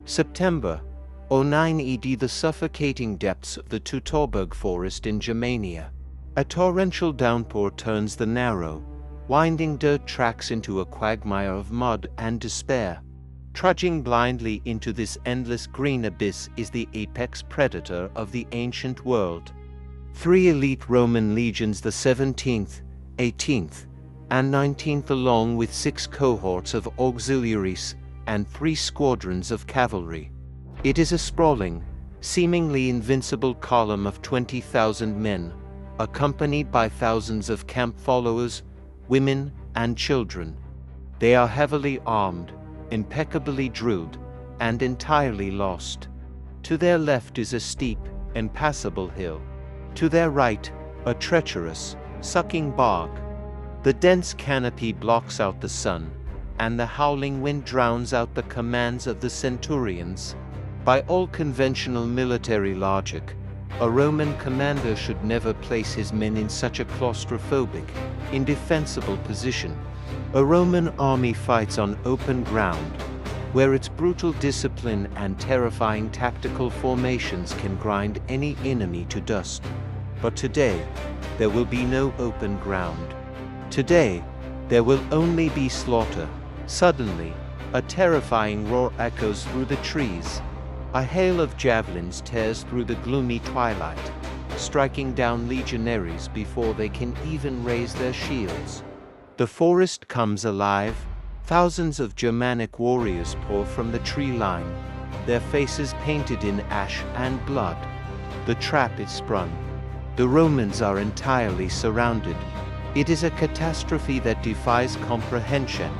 September 09 AD. The suffocating depths of the Teutoburg Forest in Germania. A torrential downpour turns the narrow, winding dirt tracks into a quagmire of mud and despair. Trudging blindly into this endless green abyss is the apex predator of the ancient world. 3 elite Roman legions, the 17th, 18th, and 19th, along with 6 cohorts of auxiliaries and 3 squadrons of cavalry. It is a sprawling, seemingly invincible column of 20,000 men, accompanied by thousands of camp followers, women, and children. They are heavily armed, impeccably drilled, and entirely lost. To their left is a steep, impassable hill. To their right, a treacherous, sucking bog. The dense canopy blocks out the sun, and the howling wind drowns out the commands of the centurions. By all conventional military logic, a Roman commander should never place his men in such a claustrophobic, indefensible position. A Roman army fights on open ground, where its brutal discipline and terrifying tactical formations can grind any enemy to dust. But today, there will be no open ground. Today, there will only be slaughter. Suddenly, a terrifying roar echoes through the trees. A hail of javelins tears through the gloomy twilight, striking down legionaries before they can even raise their shields. The forest comes alive. Thousands of Germanic warriors pour from the tree line, their faces painted in ash and blood. The trap is sprung. The Romans are entirely surrounded. It is a catastrophe that defies comprehension.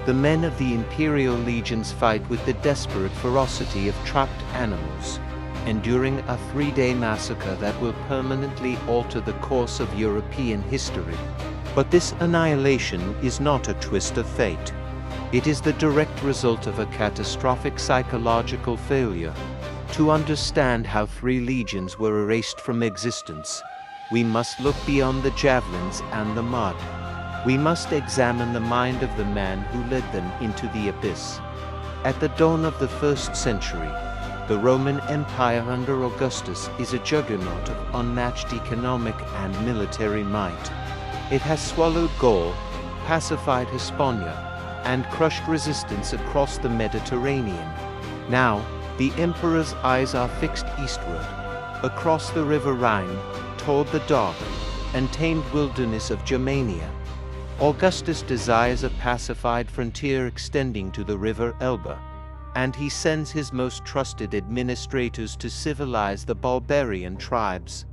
The men of the imperial legions fight with the desperate ferocity of trapped animals, enduring a 3-day massacre that will permanently alter the course of European history. But this annihilation is not a twist of fate. It is the direct result of a catastrophic psychological failure. To understand how 3 legions were erased from existence, we must look beyond the javelins and the mud. We must examine the mind of the man who led them into the abyss. At the dawn of the 1st century, the Roman Empire under Augustus is a juggernaut of unmatched economic and military might. It has swallowed Gaul, pacified Hispania, and crushed resistance across the Mediterranean. Now, the emperor's eyes are fixed eastward, across the river Rhine, toward the dark and tamed wilderness of Germania. Augustus desires a pacified frontier extending to the river Elbe, and he sends his most trusted administrators to civilize the barbarian tribes.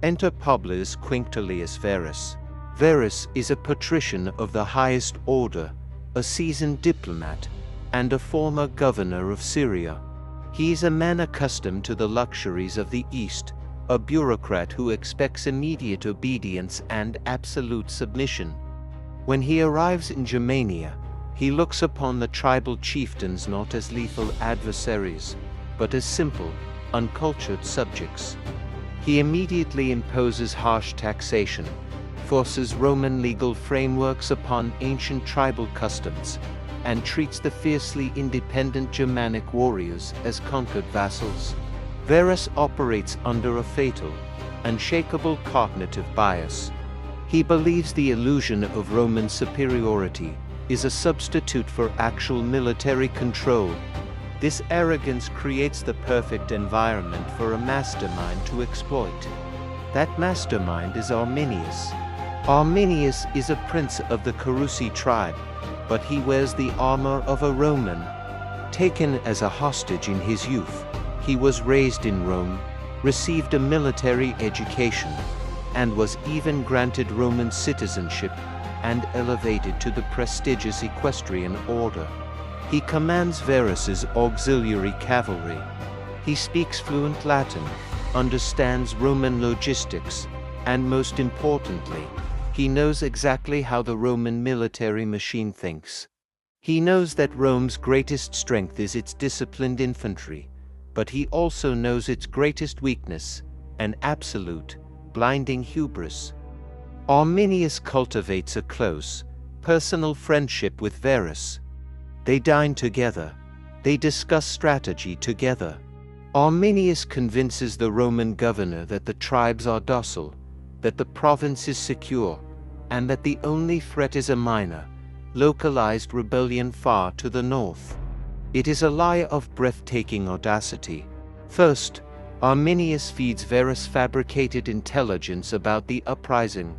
Enter Publius Quinctilius Varus. Varus is a patrician of the highest order, a seasoned diplomat, and a former governor of Syria. He is a man accustomed to the luxuries of the East, a bureaucrat who expects immediate obedience and absolute submission. When he arrives in Germania, he looks upon the tribal chieftains not as lethal adversaries, but as simple, uncultured subjects. He immediately imposes harsh taxation, forces Roman legal frameworks upon ancient tribal customs, and treats the fiercely independent Germanic warriors as conquered vassals. Varus operates under a fatal, unshakable cognitive bias. He believes the illusion of Roman superiority is a substitute for actual military control. This arrogance creates the perfect environment for a mastermind to exploit. That mastermind is Arminius. Arminius is a prince of the Carusi tribe, but he wears the armor of a Roman. Taken as a hostage in his youth, he was raised in Rome, received a military education, and was even granted Roman citizenship and elevated to the prestigious equestrian order. He commands Varus's auxiliary cavalry. He speaks fluent Latin, understands Roman logistics, and most importantly, he knows exactly how the Roman military machine thinks. He knows that Rome's greatest strength is its disciplined infantry, but he also knows its greatest weakness, an absolute, blinding hubris. Arminius cultivates a close, personal friendship with Varus. They dine together. They discuss strategy together. Arminius convinces the Roman governor that the tribes are docile, that the province is secure, and that the only threat is a minor, localized rebellion far to the north. It is a lie of breathtaking audacity. First, Arminius feeds Varus fabricated intelligence about the uprising.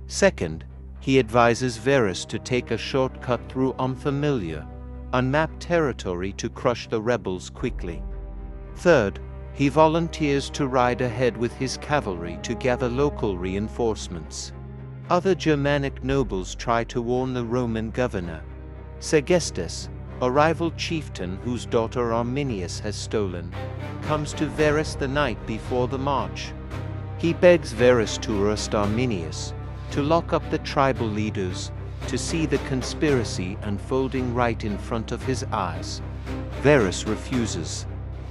Second, he advises Varus to take a shortcut through unfamiliar, unmapped territory to crush the rebels quickly. Third, he volunteers to ride ahead with his cavalry to gather local reinforcements. Other Germanic nobles try to warn the Roman governor. Segestes, a rival chieftain whose daughter Arminius has stolen, comes to Varus the night before the march. He begs Varus to arrest Arminius, to lock up the tribal leaders, to see the conspiracy unfolding right in front of his eyes. Varus refuses.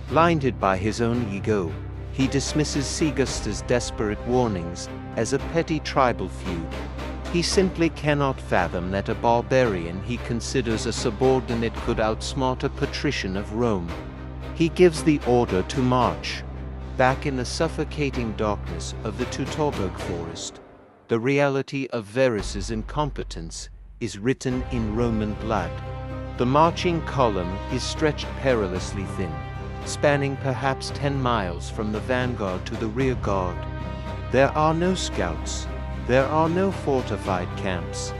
Blinded by his own ego, he dismisses Segestes' desperate warnings as a petty tribal feud. He simply cannot fathom that a barbarian he considers a subordinate could outsmart a patrician of Rome. He gives the order to march. Back in the suffocating darkness of the Teutoburg Forest, the reality of Varus's incompetence is written in Roman blood. The marching column is stretched perilously thin, spanning perhaps 10 miles from the vanguard to the rear guard. There are no scouts. There are no fortified camps.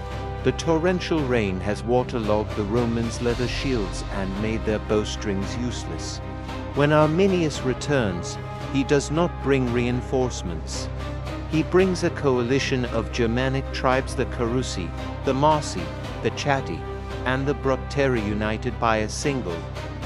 The torrential rain has waterlogged the Romans' leather shields and made their bowstrings useless. When Arminius returns, he does not bring reinforcements. He brings a coalition of Germanic tribes, the Carusi, the Marsi, the Chatti, and the Bructeri, united by a single,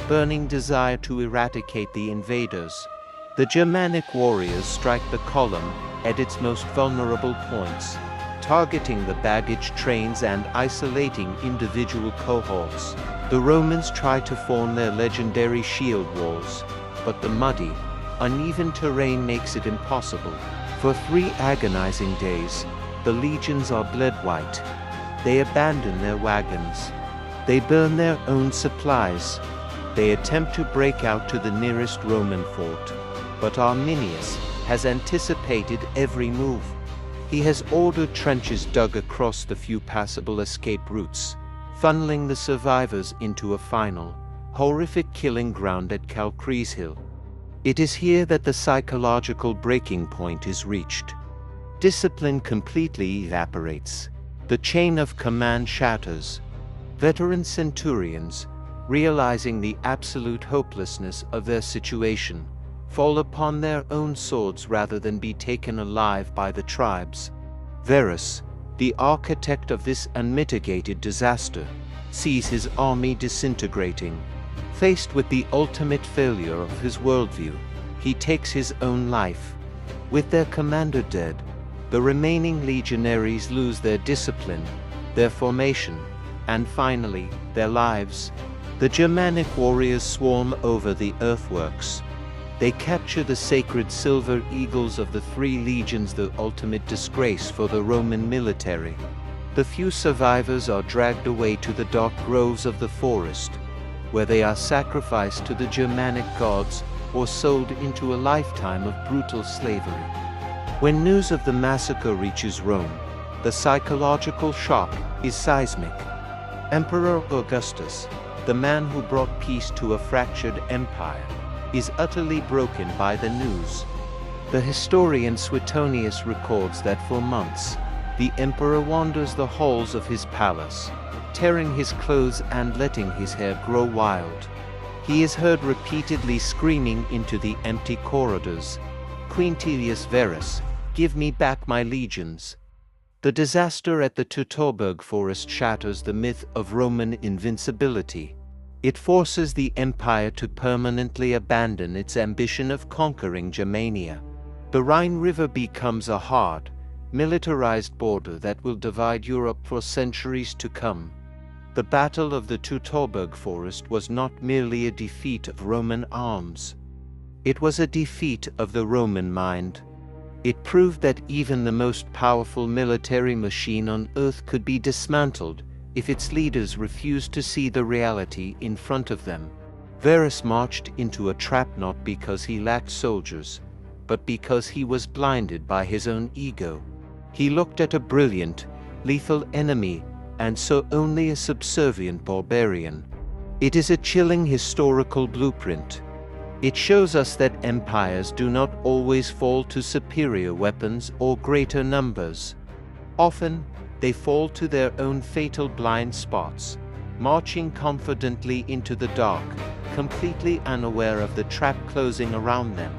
burning desire to eradicate the invaders. The Germanic warriors strike the column at its most vulnerable points, targeting the baggage trains and isolating individual cohorts. The Romans try to form their legendary shield walls, but the muddy, uneven terrain makes it impossible. For 3 agonizing days, the legions are bled white. They abandon their wagons. They burn their own supplies. They attempt to break out to the nearest Roman fort. But Arminius has anticipated every move. He has ordered trenches dug across the few passable escape routes, funneling the survivors into a final, horrific killing ground at Calcrease Hill. It is here that the psychological breaking point is reached. Discipline completely evaporates. The chain of command shatters. Veteran centurions, realizing the absolute hopelessness of their situation, fall upon their own swords rather than be taken alive by the tribes. Varus, the architect of this unmitigated disaster, sees his army disintegrating. Faced with the ultimate failure of his worldview, he takes his own life. With their commander dead, the remaining legionaries lose their discipline, their formation, and finally, their lives. The Germanic warriors swarm over the earthworks. They capture the sacred silver eagles of the 3 legions, the ultimate disgrace for the Roman military. The few survivors are dragged away to the dark groves of the forest, where they are sacrificed to the Germanic gods or sold into a lifetime of brutal slavery. When news of the massacre reaches Rome, the psychological shock is seismic. Emperor Augustus, the man who brought peace to a fractured empire, is utterly broken by the news. The historian Suetonius records that for months, the emperor wanders the halls of his palace, tearing his clothes and letting his hair grow wild. He is heard repeatedly screaming into the empty corridors, "Quinctilius Varus, give me back my legions." The disaster at the Teutoburg Forest shatters the myth of Roman invincibility. It forces the empire to permanently abandon its ambition of conquering Germania. The Rhine River becomes a hard, militarized border that will divide Europe for centuries to come. The Battle of the Teutoburg Forest was not merely a defeat of Roman arms. It was a defeat of the Roman mind. It proved that even the most powerful military machine on earth could be dismantled if its leaders refused to see the reality in front of them. Varus marched into a trap not because he lacked soldiers, but because he was blinded by his own ego. He looked at a brilliant, lethal enemy and saw only a subservient barbarian. It is a chilling historical blueprint. It shows us that empires do not always fall to superior weapons or greater numbers. Often, they fall to their own fatal blind spots, marching confidently into the dark, completely unaware of the trap closing around them.